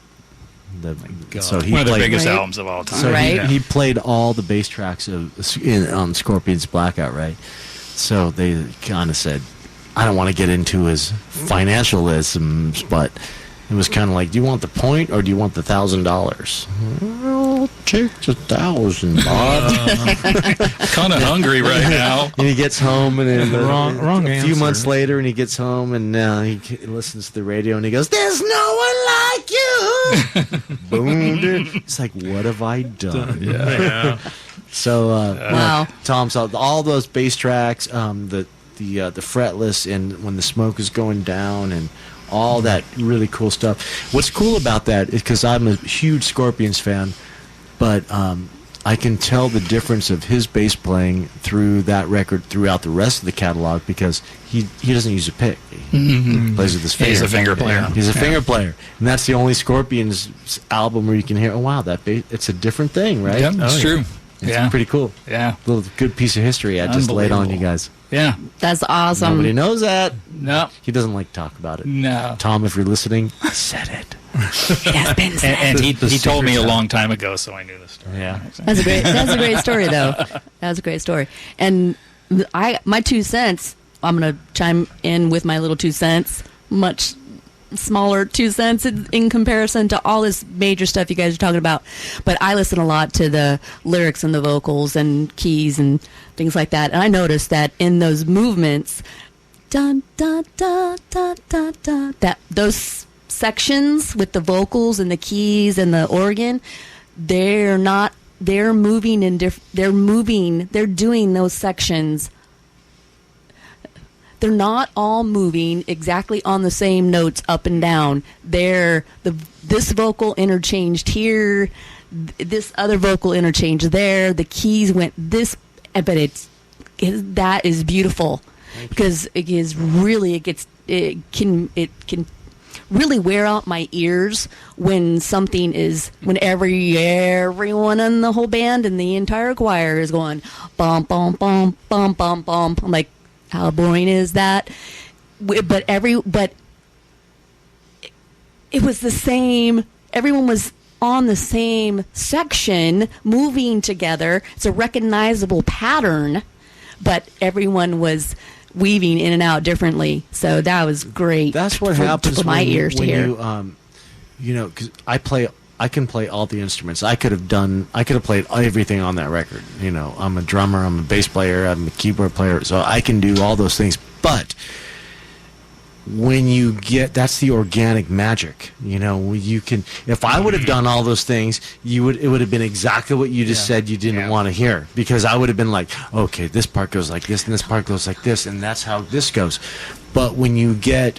So he One of the played, biggest Right. albums of all time. so Right. he played all the bass tracks on Scorpions Blackout, right? So they kind of said, I don't want to get into his financialisms, but it was kind of like, do you want the point or do you want the $1,000? "I'll take the 1,000, Bob." Kind of hungry right now. And he gets home, and then Wrong a few answer. months later, and he gets home, and he listens to the radio, and he goes, "There's no one like you." Boom! Dude. It's like, what have I done? Yeah. So, Wow. Tom saw all those bass tracks, the fretless, and when the smoke is going down, and all that really cool stuff. What's cool about that is because I'm a huge Scorpions fan, but I can tell the difference of his bass playing through that record throughout the rest of the catalog because he doesn't use a pick. He plays with his finger. He's a finger player. He's a finger player, and that's the only Scorpions album where you can hear, oh wow, that bass, it's a different thing, right? Yeah, it's true. It's Yeah. pretty cool. Yeah. Little good piece of history I just laid on you Unbelievable. guys. Yeah. That's awesome. Nobody knows that. No. He doesn't like to talk about it. No. Tom, if you're listening, I said it. It has been said. And he The told me a secret's long time ago, so I knew the story. Yeah. That's a great story, though. That's a great story. And my 2 cents, I'm going to chime in with my little 2 cents, much smaller 2 cents in comparison to all this major stuff you guys are talking about. But I listen a lot to the lyrics and the vocals and keys and things like that. And I noticed that in those movements, dun, dun, dun, dun, dun, dun, that those sections with the vocals and the keys and the organ, they're doing those sections. They're not all moving exactly on the same notes up and down. This vocal interchanged here, this other vocal interchanged there. The keys went this, but that is beautiful because it can really wear out my ears when everyone in the whole band and the entire choir is going bum bum bum bum bum bum. I'm like, how boring is that? But it was the same. Everyone was on the same section, moving together. It's a recognizable pattern, but everyone was weaving in and out differently. So that was great. That's what happens for my ears to hear. Because I can play all the instruments. I could have played everything on that record. I'm a drummer, I'm a bass player, I'm a keyboard player, so I can do all those things. But when you get, that's the organic magic. You can, if I would have done all those things, it would have been exactly what you just said you didn't want to hear, because I would have been like, okay, this part goes like this and this part goes like this and that's how this goes. But when you get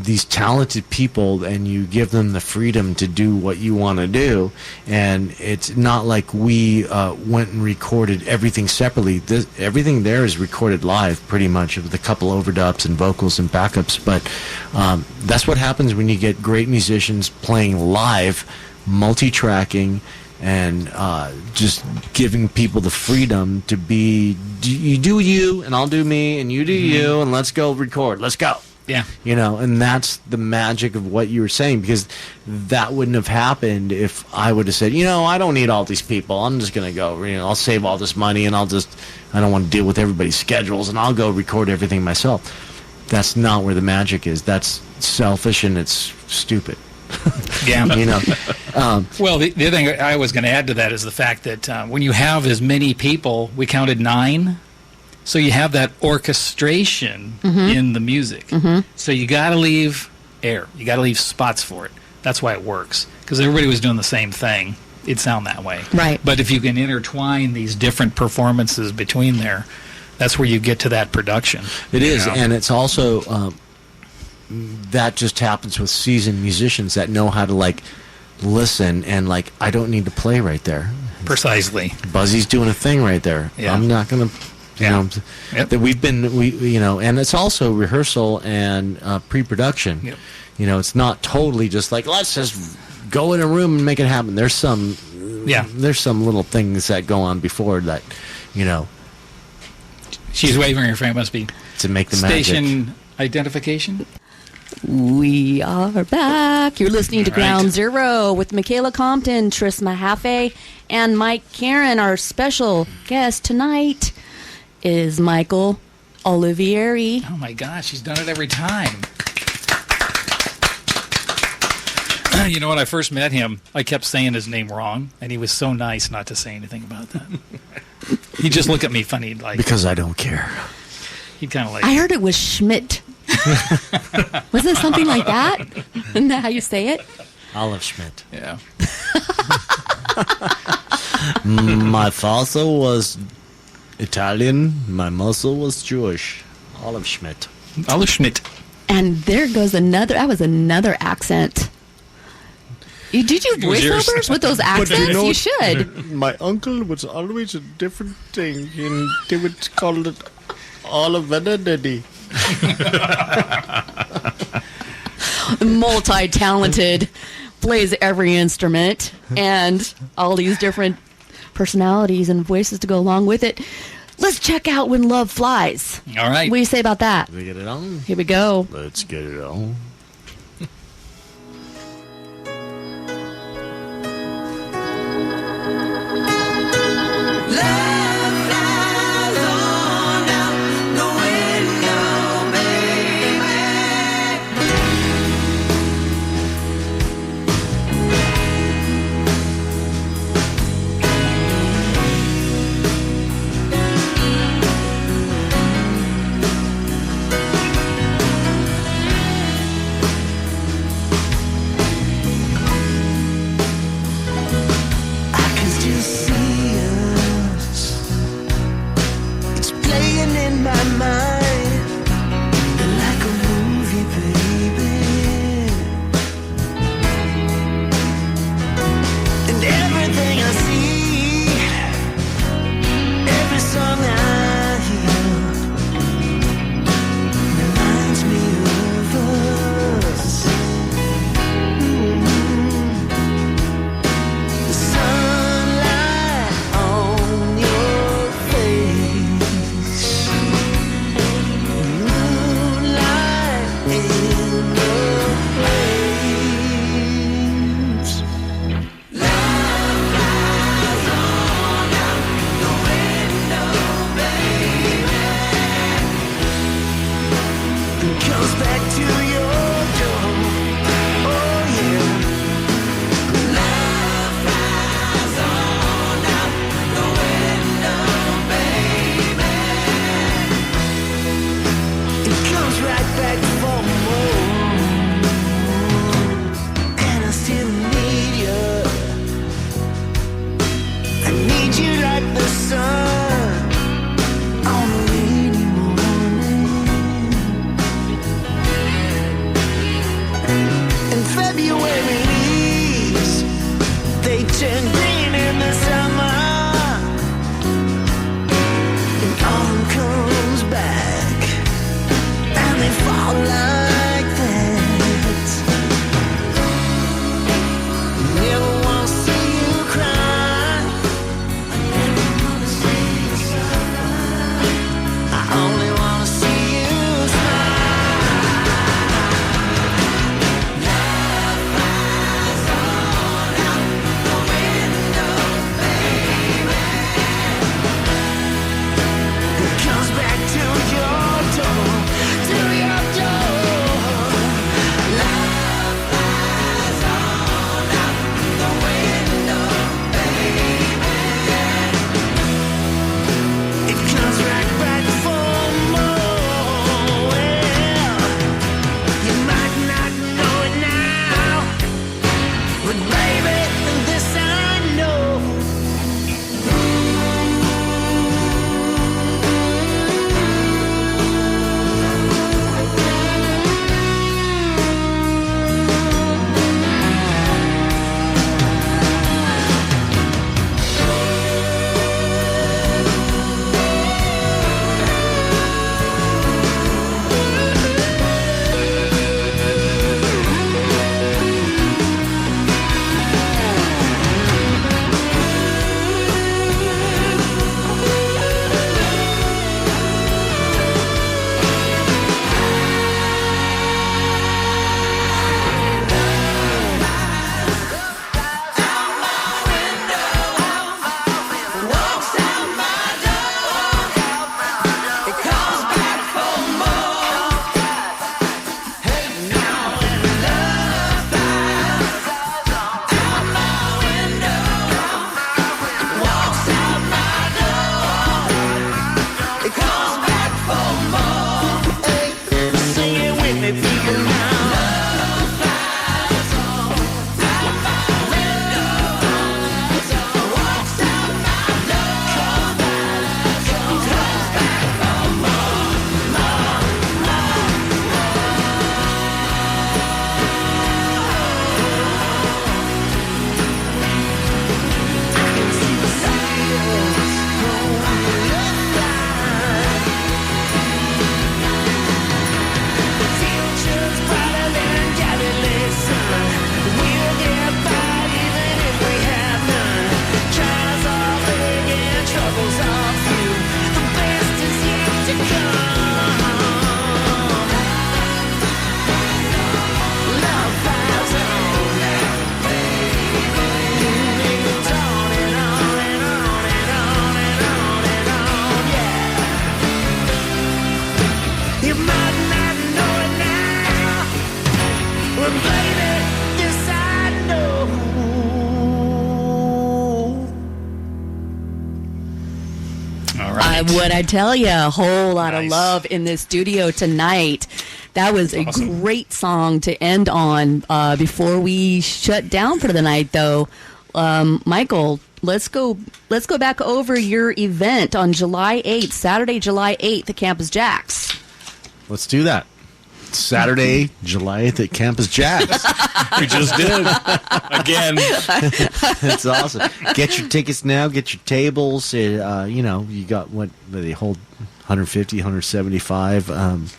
these talented people and you give them the freedom to do what you want to do, and it's not like we went and recorded everything separately. Everything there is recorded live pretty much, with a couple overdubs and vocals and backups, but that's what happens when you get great musicians playing live, multi-tracking, and just giving people the freedom to be, you do you and I'll do me and you do you and let's go record, let's go. Yeah. And that's the magic of what you were saying, because that wouldn't have happened if I would have said, I don't need all these people. I'm just going to go, I'll save all this money and I don't want to deal with everybody's schedules and I'll go record everything myself. That's not where the magic is. That's selfish and it's stupid. Yeah. Well, the other thing I was going to add to that is the fact that when you have as many people, we counted 9. So you have that orchestration in the music. So you got to leave air. You got to leave spots for it. That's why it works. Because everybody was doing the same thing. It'd sound that way. Right. But if you can intertwine these different performances between there, that's where you get to that production. It is, and it's also that just happens with seasoned musicians that know how to listen and I don't need to play right there. Precisely. Buzzy's doing a thing right there. Yeah. I'm not going to. Yep. That and it's also rehearsal and pre-production. Yep. It's not totally just let's just go in a room and make it happen. There's some little things that go on before that, She's waving her frame. Must be to make the station magic. Identification. We are back. You're listening to All right. Ground Zero with Michaela Compton, Tris Mahaffey, and Mike Karen. Our special guest tonight is Michael Olivieri. Oh my gosh, she's done it every time. When I first met him, I kept saying his name wrong, and he was so nice not to say anything about that. He'd just look at me funny, Because I don't care. He'd kind of I heard it was Schmidt. Was it something like that? Isn't that how you say it? Olive Schmidt. Yeah. My father was Italian. My mother was Jewish. Olive Schmidt. Olive Schmidt. And there goes another. That was another accent. Did you do was yours. voiceovers with those accents? You should. My uncle was always a different thing, and they would call it Olivieri. Multi-talented, plays every instrument, and all these different personalities and voices to go along with it. Let's check out When Love Flies. All right. What do you say about that? We get it on? Here we go. Let's get it on. What I tell you, a whole lot of Nice. love in this studio tonight. That was a great song to end on before we shut down for the night, though. Michael, let's go back over your event on July 8th, Saturday, July 8th at Campus Jacks. Let's do that. Saturday, July 8th at Campus Jacks. We just did. Again. That's awesome. Get your tickets now. Get your tables. You got what they hold 150, 175.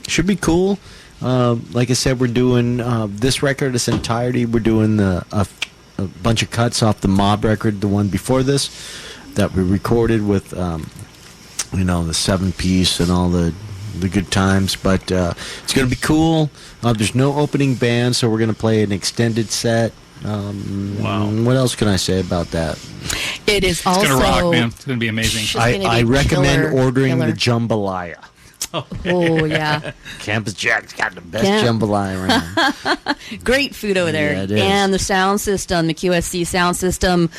Should be cool. Like I said, we're doing this record, its entirety. We're doing a bunch of cuts off the Mob record, the one before this, that we recorded with, the 7-piece and all the good times. But it's going to be cool. There's no opening band, so we're going to play an extended set. Wow. What else can I say about that? It is also It's going to rock, man. It's going to be amazing. It's gonna be I recommend killer, ordering killer. the jambalaya. Oh, yeah. Campus Jack's got the best Camp- jambalaya around. Great food over there. Yeah, it is. And the sound system, the QSC sound system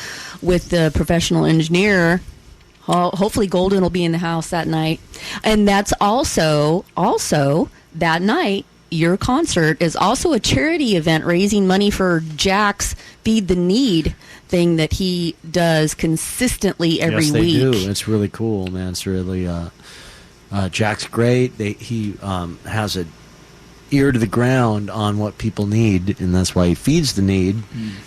with the professional engineer. Hopefully Golden will be in the house that night. And that's also that night, your concert is also a charity event raising money for Jack's Feed the Need thing that he does consistently every Yes, they week. do. It's really cool, man. It's really Jack's great. He has a ear to the ground on what people need, and that's why he feeds the need.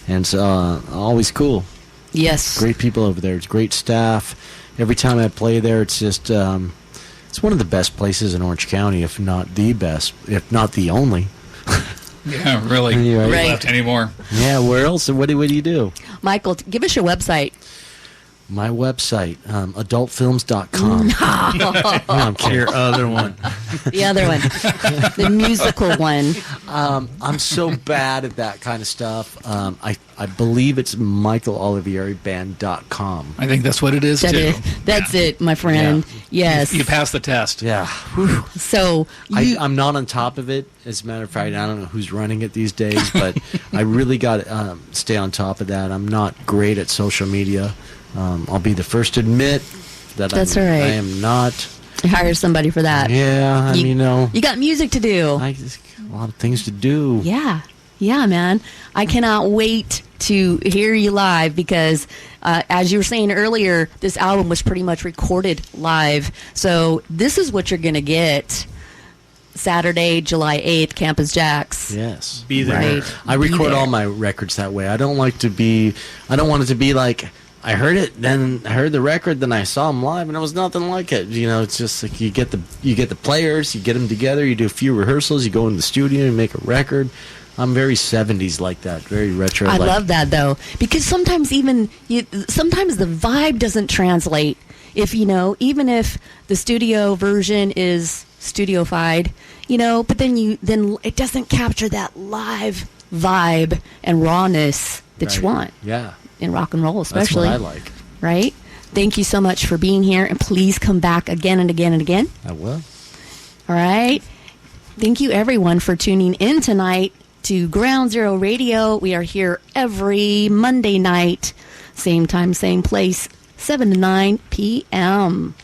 And it's always cool. Yes. Great people over there. It's great staff. Every time I play there, it's just it's one of the best places in Orange County, if not the best, if not the only. Yeah, really. Anyway. Right. Left anymore. Yeah, where else? What do you do? Michael, give us your website. My website, adultfilms.com. No, I'm kidding. Your other one. The other one. The musical one. I'm so bad at that kind of stuff. I believe it's michaelolivieriband.com. I think that's what it is, too. That's it, my friend. Yes. You passed the test. Yeah. So you, I'm not on top of it. As a matter of fact, I don't know who's running it these days, but I really got to stay on top of that. I'm not great at social media. I'll be the first to admit that That's all right. I am not. hire somebody for that. Yeah, You you got music to do. a lot of things to do. Yeah, man. I cannot wait to hear you live because, as you were saying earlier, this album was pretty much recorded live. So this is what you're going to get Saturday, July 8th, Campus Jacks. Yes. Be there. Right. I Be record there. all my records that way. I don't want it to be like I heard it, then I heard the record, then I saw them live, and it was nothing like it. You know, it's just like you get the players, you get them together, you do a few rehearsals, you go in the studio, you make a record. I'm very 70s like that, very retro. I like, love that though, because sometimes sometimes the vibe doesn't translate. Even if the studio version is studiofied, but then it doesn't capture that live vibe and rawness that you Right. want Yeah, in rock and roll, especially. that's what I like. Right? Thank you so much for being here, and please come back again and again and again. I will. All right. Thank you, everyone, for tuning in tonight to Ground Zero Radio. We are here every Monday night, same time, same place, 7 to 9 p.m.